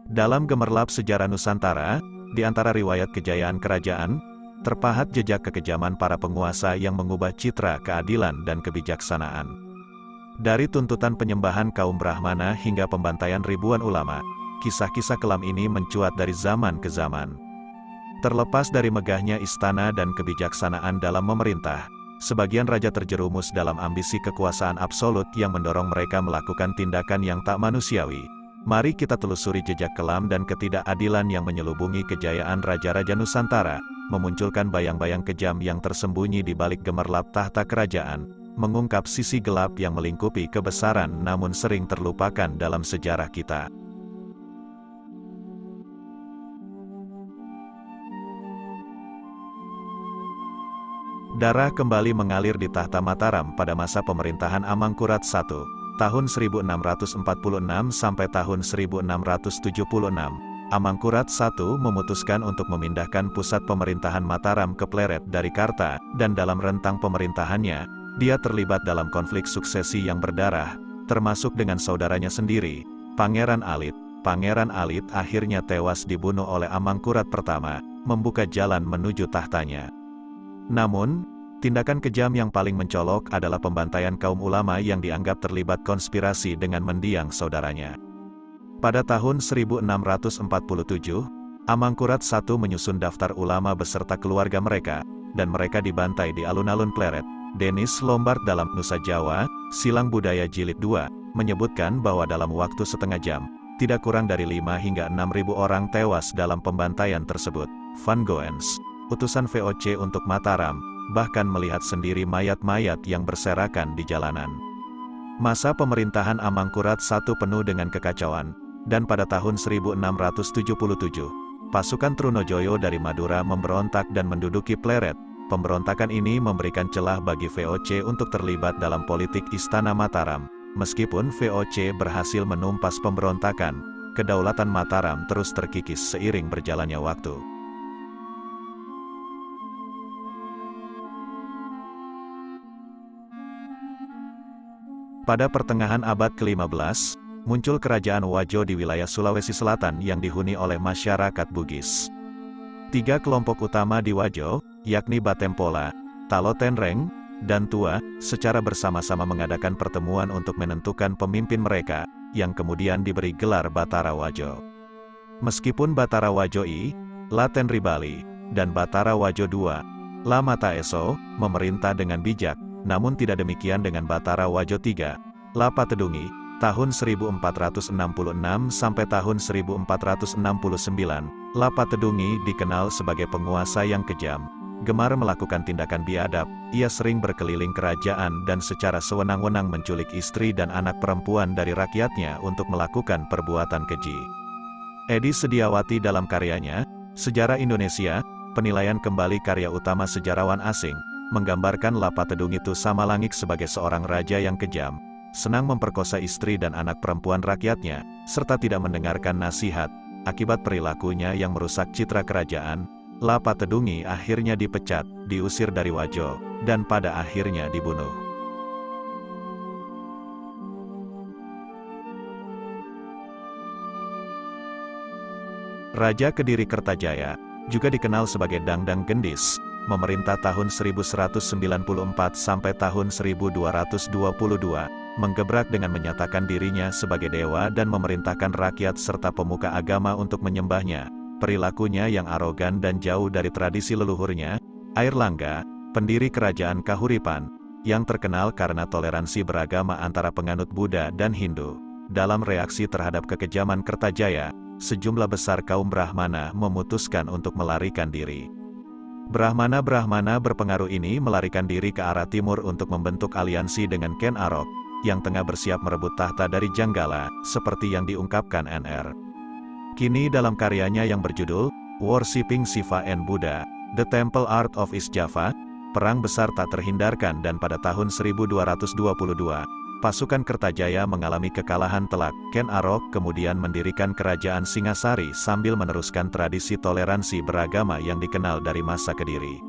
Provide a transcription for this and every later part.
Dalam gemerlap sejarah Nusantara, di antara riwayat kejayaan kerajaan, terpahat jejak kekejaman para penguasa yang mengubah citra keadilan dan kebijaksanaan. Dari tuntutan penyembahan kaum Brahmana hingga pembantaian ribuan ulama, kisah-kisah kelam ini mencuat dari zaman ke zaman. Terlepas dari megahnya istana dan kebijaksanaan dalam memerintah, sebagian raja terjerumus dalam ambisi kekuasaan absolut yang mendorong mereka melakukan tindakan yang tak manusiawi. Mari kita telusuri jejak kelam dan ketidakadilan yang menyelubungi kejayaan raja-raja Nusantara, memunculkan bayang-bayang kejam yang tersembunyi di balik gemerlap tahta kerajaan, mengungkap sisi gelap yang melingkupi kebesaran namun sering terlupakan dalam sejarah kita. Darah kembali mengalir di tahta Mataram pada masa pemerintahan Amangkurat I, tahun 1646 sampai tahun 1676. Amangkurat I memutuskan untuk memindahkan pusat pemerintahan Mataram ke Pleret dari Karta, dan dalam rentang pemerintahannya, dia terlibat dalam konflik suksesi yang berdarah, termasuk dengan saudaranya sendiri, Pangeran Alit. Pangeran Alit akhirnya tewas dibunuh oleh Amangkurat I, membuka jalan menuju tahtanya. Namun, tindakan kejam yang paling mencolok adalah pembantaian kaum ulama yang dianggap terlibat konspirasi dengan mendiang saudaranya. Pada tahun 1647, Amangkurat I menyusun daftar ulama beserta keluarga mereka, dan mereka dibantai di alun-alun Pleret. Denis Lombard dalam Nusa Jawa, Silang Budaya Jilid 2, menyebutkan bahwa dalam waktu setengah jam, tidak kurang dari 5 hingga 6.000 orang tewas dalam pembantaian tersebut. Van Goens, utusan VOC untuk Mataram, bahkan melihat sendiri mayat-mayat yang berserakan di jalanan. Masa pemerintahan Amangkurat I penuh dengan kekacauan, dan pada tahun 1677, pasukan Trunojoyo dari Madura memberontak dan menduduki Pleret. Pemberontakan ini memberikan celah bagi VOC untuk terlibat dalam politik Istana Mataram. Meskipun VOC berhasil menumpas pemberontakan, kedaulatan Mataram terus terkikis seiring berjalannya waktu. Pada pertengahan abad ke-15, muncul kerajaan Wajo di wilayah Sulawesi Selatan yang dihuni oleh masyarakat Bugis. 3 kelompok utama di Wajo, yakni Batempola, Talotenreng, dan Tua, secara bersama-sama mengadakan pertemuan untuk menentukan pemimpin mereka, yang kemudian diberi gelar Batara Wajo. Meskipun Batara Wajo I, Laten Ribali, dan Batara Wajo II, La Mata Eso, memerintah dengan bijak, namun tidak demikian dengan Batara Wajo III, La Patedungi, tahun 1466 sampai tahun 1469, La Patedungi dikenal sebagai penguasa yang kejam, gemar melakukan tindakan biadab. Ia sering berkeliling kerajaan dan secara sewenang-wenang menculik istri dan anak perempuan dari rakyatnya untuk melakukan perbuatan keji. Edi Sediawati dalam karyanya, Sejarah Indonesia, penilaian kembali karya utama sejarawan asing, menggambarkan La Patedungi Tusamalangik sebagai seorang raja yang kejam, senang memperkosa istri dan anak perempuan rakyatnya, serta tidak mendengarkan nasihat. Akibat perilakunya yang merusak citra kerajaan, La Patedungi akhirnya dipecat, diusir dari Wajo, dan pada akhirnya dibunuh. Raja Kediri Kertajaya, juga dikenal sebagai Dangdang Gendis, memerintah tahun 1194 sampai tahun 1222, menggebrak dengan menyatakan dirinya sebagai dewa dan memerintahkan rakyat serta pemuka agama untuk menyembahnya. Perilakunya yang arogan dan jauh dari tradisi leluhurnya, Airlangga, pendiri kerajaan Kahuripan, yang terkenal karena toleransi beragama antara penganut Buddha dan Hindu. Dalam reaksi terhadap kekejaman Kertajaya, sejumlah besar kaum Brahmana memutuskan untuk melarikan diri. Brahmana-Brahmana berpengaruh ini melarikan diri ke arah timur untuk membentuk aliansi dengan Ken Arok, yang tengah bersiap merebut tahta dari Janggala, seperti yang diungkapkan Nr. Kini dalam karyanya yang berjudul, Worshipping Shiva and Buddha, The Temple Art of East Java, perang besar tak terhindarkan dan pada tahun 1222, pasukan Kertajaya mengalami kekalahan telak. Ken Arok kemudian mendirikan kerajaan Singasari sambil meneruskan tradisi toleransi beragama yang dikenal dari masa Kediri.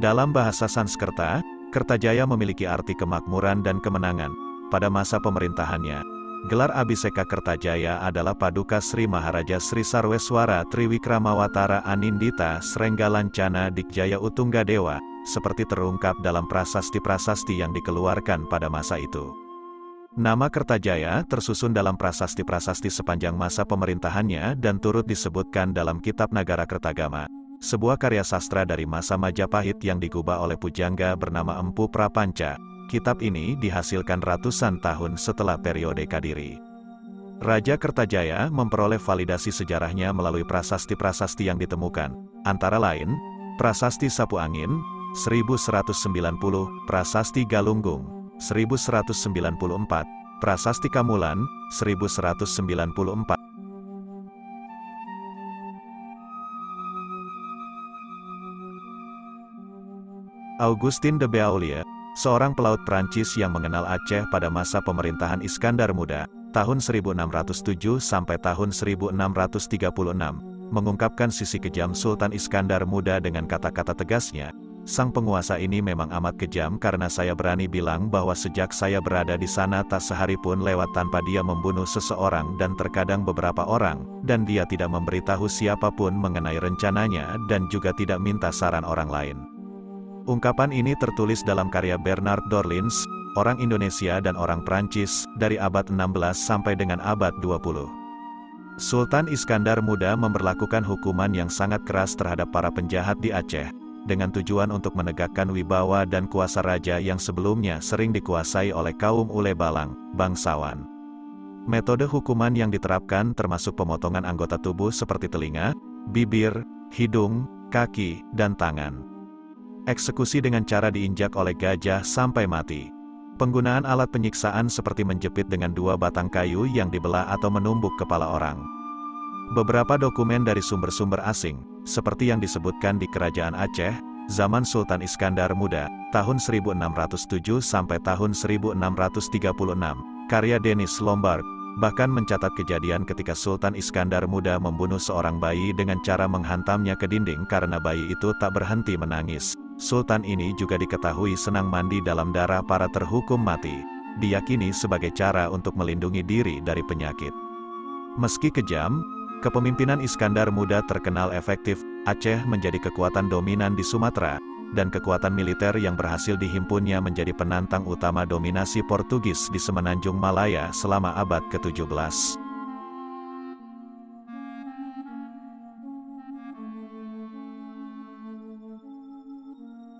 Dalam bahasa Sanskerta, Kertajaya memiliki arti kemakmuran dan kemenangan. Pada masa pemerintahannya, Gelar Abhiseka Kertajaya adalah Paduka Sri Maharaja Sri Sarweswara Triwikramawatara Anindita Srenggalancana Dikjaya Utunggadewa, seperti terungkap dalam prasasti-prasasti yang dikeluarkan pada masa itu. Nama Kertajaya tersusun dalam prasasti-prasasti sepanjang masa pemerintahannya dan turut disebutkan dalam Kitab Nagara Kertagama, sebuah karya sastra dari masa Majapahit yang digubah oleh pujangga bernama Empu Prapanca. Kitab ini dihasilkan ratusan tahun setelah periode Kadiri. Raja Kertajaya memperoleh validasi sejarahnya melalui prasasti-prasasti yang ditemukan, antara lain, Prasasti Sapu Angin, 1190, Prasasti Galunggung, 1194, Prasasti Kamulan, 1194. Augustin de Beaulieu, seorang pelaut Prancis yang mengenal Aceh pada masa pemerintahan Iskandar Muda, tahun 1607 sampai tahun 1636, mengungkapkan sisi kejam Sultan Iskandar Muda dengan kata-kata tegasnya, "Sang penguasa ini memang amat kejam karena saya berani bilang bahwa sejak saya berada di sana tak sehari pun lewat tanpa dia membunuh seseorang dan terkadang beberapa orang, dan dia tidak memberitahu siapapun mengenai rencananya dan juga tidak minta saran orang lain." Ungkapan ini tertulis dalam karya Bernard Dorlins, orang Indonesia dan orang Prancis, dari abad 16 sampai dengan abad 20. Sultan Iskandar Muda memberlakukan hukuman yang sangat keras terhadap para penjahat di Aceh, dengan tujuan untuk menegakkan wibawa dan kuasa raja yang sebelumnya sering dikuasai oleh kaum Ule Balang, bangsawan. Metode hukuman yang diterapkan termasuk pemotongan anggota tubuh seperti telinga, bibir, hidung, kaki, dan tangan. Eksekusi dengan cara diinjak oleh gajah sampai mati. Penggunaan alat penyiksaan seperti menjepit dengan 2 batang kayu yang dibelah atau menumbuk kepala orang. Beberapa dokumen dari sumber-sumber asing, seperti yang disebutkan di Kerajaan Aceh, zaman Sultan Iskandar Muda, tahun 1607 sampai tahun 1636, karya Denis Lombard, bahkan mencatat kejadian ketika Sultan Iskandar Muda membunuh seorang bayi dengan cara menghantamnya ke dinding karena bayi itu tak berhenti menangis. Sultan ini juga diketahui senang mandi dalam darah para terhukum mati, diyakini sebagai cara untuk melindungi diri dari penyakit. Meski kejam, kepemimpinan Iskandar Muda terkenal efektif. Aceh menjadi kekuatan dominan di Sumatera, dan kekuatan militer yang berhasil dihimpunnya menjadi penantang utama dominasi Portugis di Semenanjung Malaya selama abad ke-17.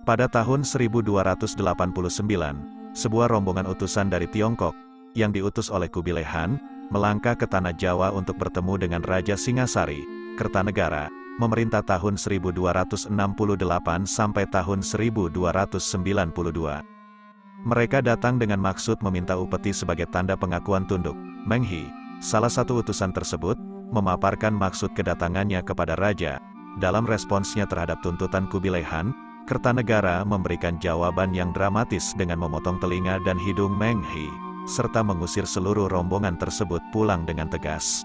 Pada tahun 1289, sebuah rombongan utusan dari Tiongkok, yang diutus oleh Kubilai Han, melangkah ke Tanah Jawa untuk bertemu dengan Raja Singasari, Kertanegara, memerintah tahun 1268 sampai tahun 1292. Mereka datang dengan maksud meminta upeti sebagai tanda pengakuan tunduk. Meng Hi, salah satu utusan tersebut, memaparkan maksud kedatangannya kepada Raja. Dalam responsnya terhadap tuntutan Kubilai Han, Kertanegara memberikan jawaban yang dramatis dengan memotong telinga dan hidung Meng Hi, serta mengusir seluruh rombongan tersebut pulang dengan tegas.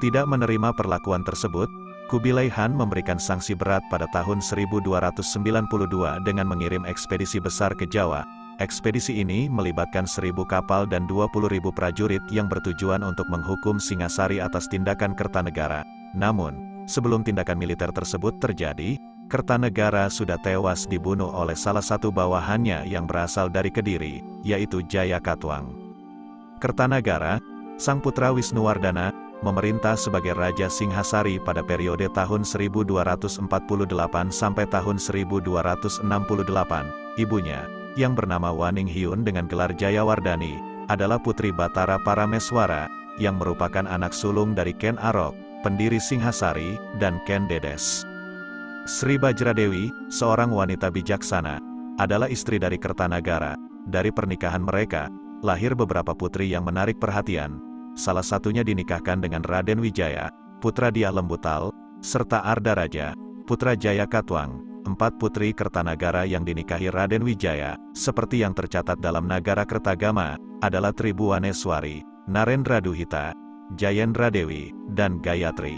Tidak menerima perlakuan tersebut, Kubilai Han memberikan sanksi berat pada tahun 1292 dengan mengirim ekspedisi besar ke Jawa. Ekspedisi ini melibatkan 1.000 kapal dan 20.000 prajurit yang bertujuan untuk menghukum Singasari atas tindakan Kertanegara. Namun, sebelum tindakan militer tersebut terjadi, Kertanegara sudah tewas dibunuh oleh salah satu bawahannya yang berasal dari Kediri, yaitu Jaya Katwang. Kertanegara, sang putra Wisnuwardana, memerintah sebagai Raja Singhasari pada periode tahun 1248 sampai tahun 1268. Ibunya, yang bernama Waning Hyun dengan gelar Jayawardani, adalah putri Batara Parameswara, yang merupakan anak sulung dari Ken Arok, pendiri Singhasari, dan Ken Dedes. Sri Bajradewi, seorang wanita bijaksana, adalah istri dari Kertanegara. Dari pernikahan mereka, lahir beberapa putri yang menarik perhatian. Salah satunya dinikahkan dengan Raden Wijaya, putra Dyah Lembutal, serta Arda Raja, putra Jaya Katwang. 4 putri Kertanegara yang dinikahi Raden Wijaya, seperti yang tercatat dalam Nagara Kertagama, adalah Tribuaneswari, Narendraduhita, Jayendra Dewi, dan Gayatri.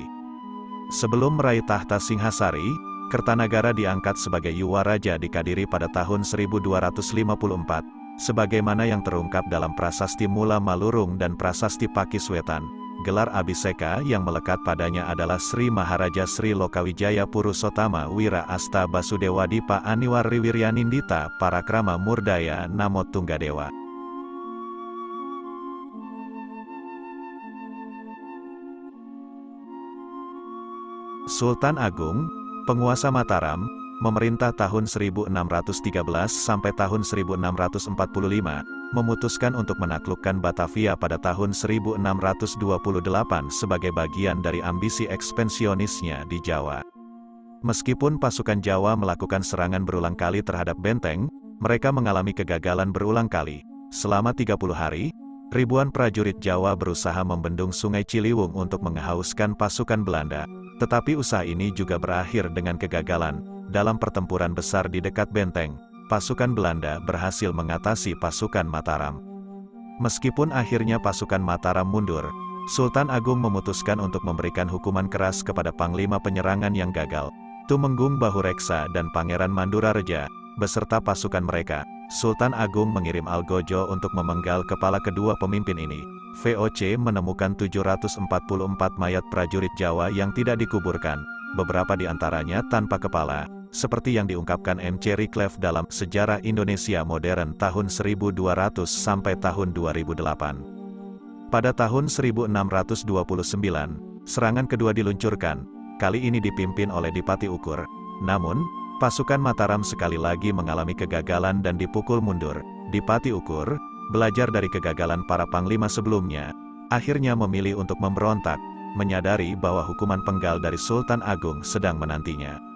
Sebelum meraih tahta Singhasari, Kertanegara diangkat sebagai Yuwa Raja di Kadiri pada tahun 1254. Sebagaimana yang terungkap dalam Prasasti Mula Malurung dan Prasasti Pakiswetan, gelar Abhiseka yang melekat padanya adalah Sri Maharaja Sri Lokawijaya Purusotama Wira Asta Basudewadipa Aniwar Riwiryanindita Parakrama Murdaya Namo Tunggadewa. Sultan Agung, penguasa Mataram, memerintah tahun 1613 sampai tahun 1645, memutuskan untuk menaklukkan Batavia pada tahun 1628 sebagai bagian dari ambisi ekspansionisnya di Jawa. Meskipun pasukan Jawa melakukan serangan berulang kali terhadap benteng, mereka mengalami kegagalan berulang kali. Selama 30 hari, ribuan prajurit Jawa berusaha membendung Sungai Ciliwung untuk menghauskan pasukan Belanda. Tetapi usaha ini juga berakhir dengan kegagalan. Dalam pertempuran besar di dekat benteng, pasukan Belanda berhasil mengatasi pasukan Mataram. Meskipun akhirnya pasukan Mataram mundur, Sultan Agung memutuskan untuk memberikan hukuman keras kepada panglima penyerangan yang gagal, Tumenggung Bahureksa dan Pangeran Mandurareja, beserta pasukan mereka. Sultan Agung mengirim Algojo untuk memenggal kepala kedua pemimpin ini. VOC menemukan 744 mayat prajurit Jawa yang tidak dikuburkan, beberapa di antaranya tanpa kepala, seperti yang diungkapkan M.C. Rickleffe dalam Sejarah Indonesia Modern tahun 1200 sampai tahun 2008. Pada tahun 1629, serangan kedua diluncurkan, kali ini dipimpin oleh Dipati Ukur. Namun, pasukan Mataram sekali lagi mengalami kegagalan dan dipukul mundur. Dipati Ukur, belajar dari kegagalan para panglima sebelumnya, akhirnya memilih untuk memberontak, menyadari bahwa hukuman penggal dari Sultan Agung sedang menantinya.